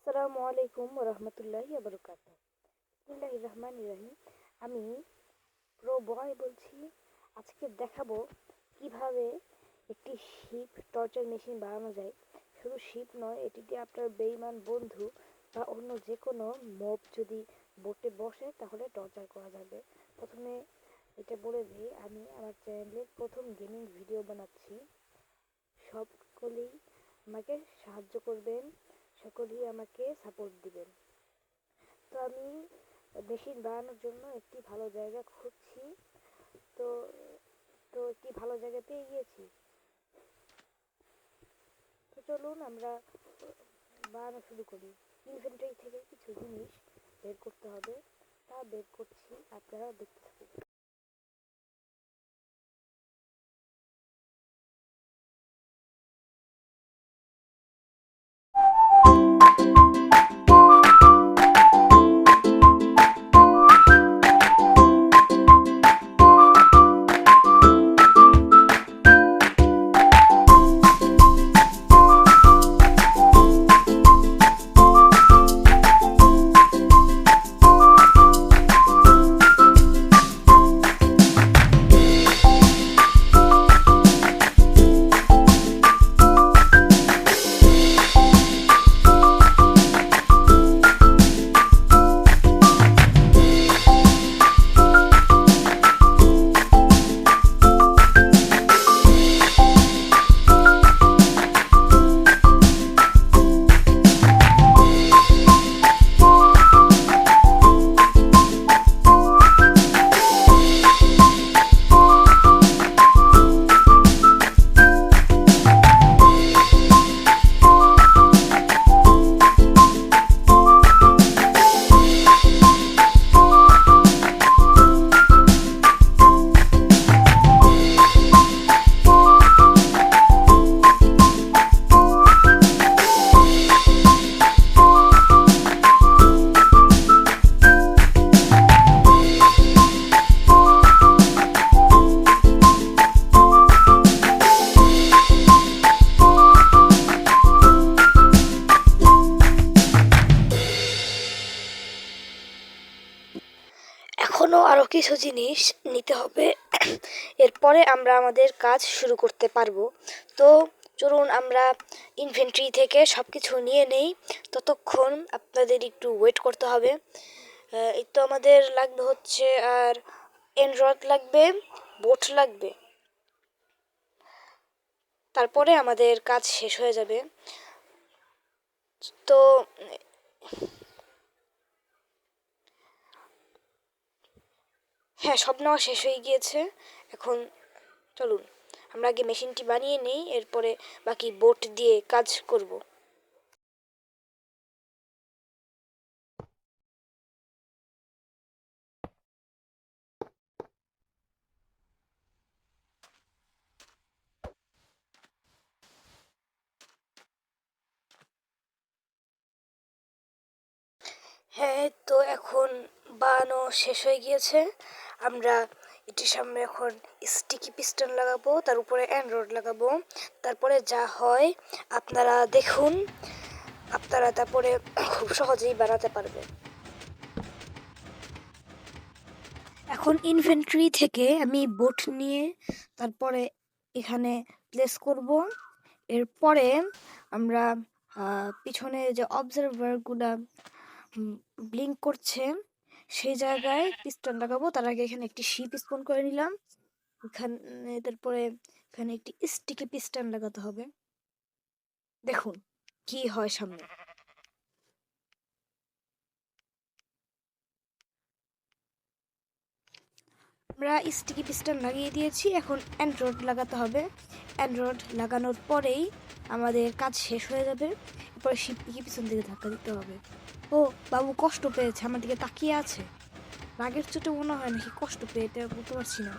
আসসালামু আলাইকুম রহমতুল্লাহি বারাকাতুহু। বিসমিল্লাহির রহমানির রহিম। আমি প্রো বয় বলছি। আজকে দেখাবো কিভাবে একটি শিপ টর্চার মেশিন বানানো যায়। শুধু শিপ নয়, এটি দিয়ে আপনার বেঈমান বন্ধু বা অন্য যে কোনো মব যদি বোটে বসে তাহলে টর্চার করা যাবে। প্রথমে এটা বলে দিই, আমি আমার চ্যানেলে প্রথম গেমিং ভিডিও বানাচ্ছি। সকলেই আমাকে সাহায্য করবেন, সকলেই আমাকে সাপোর্ট দিবেন। তো আমি মেশিন বানানোর জন্য একটি ভালো জায়গা খুঁজছি। তো তো একটি ভালো জায়গা পেয়ে গিয়েছি। তো চলুন আমরা বানানো শুরু করি। ইনভেন্টরি থেকে কিছু জিনিস বের করতে হবে, তা বের করছি, আপনারা দেখতে থাকুন। এখনও আরও কিছু জিনিস নিতে হবে, এরপরে আমরা আমাদের কাজ শুরু করতে পারবো। তো চলুন আমরা ইনভেন্টরি থেকে সব কিছু নিয়ে নেই। ততক্ষণ আপনাদের একটু ওয়েট করতে হবে। এই তো আমাদের লাগবে হচ্ছে আর এনরড লাগবে, বোট লাগবে, তারপরে আমাদের কাজ শেষ হয়ে যাবে। তো হ্যাঁ, সব নেওয়া শেষ হয়ে গিয়েছে। এখন চলুন আমরা আগে মেশিনটি বানিয়ে নেই, এরপরে বাকি বোট দিয়ে কাজ করব। হ্যাঁ, তো এখন বানানো শেষ হয়ে গিয়েছে। আমরা এটির সামনে এখন স্টিকি পিস্টন লাগাবো, তার উপরে অ্যান্ড্রয়েড লাগাবো। তারপরে যা হয় আপনারা দেখুন, আপনারা তারপরে খুব সহজেই বানাতে পারবেন। এখন ইনভেন্টরি থেকে আমি বোট নিয়ে তারপরে এখানে প্লেস করব। এরপরে আমরা পিছনে যে অবজারভারগুলা ব্লিঙ্ক করছে সেই জায়গায় পিস্টন লাগাবো। তার আগে এখানে একটি শিপ স্পন করে নিলাম। এখানে তারপরে এখানে একটি স্টিকি পিস্টন লাগাতে হবে। দেখুন কি হয় সামনে। আমরা স্টিকি পিস্টন লাগিয়ে দিয়েছি, এখন অ্যান্ড্রয়েড লাগাতে হবে। অ্যান্ড্রয়েড লাগানোর পরেই আমাদের কাজ শেষ হয়ে যাবে। এরপরে শিপটিকে পিছন দিকে ধাক্কা দিতে হবে। ও বাবু কষ্ট পেয়েছে, আমার দিকে তাকিয়ে আছে। রাগের চোটে মনে হয় নাকি কষ্ট পেয়ে, এটা বলতে পারছি না।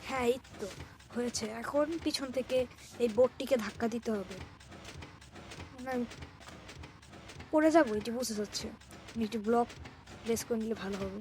হ্যাঁ, এই তো হয়েছে। এখন পিছন থেকে এই বোটটিকে ধাক্কা দিতে হবে। আমি পড়ে যাবো, এটি বুঝে যাচ্ছে। একটি ব্লক প্লেস করে নিলে ভালো হবে।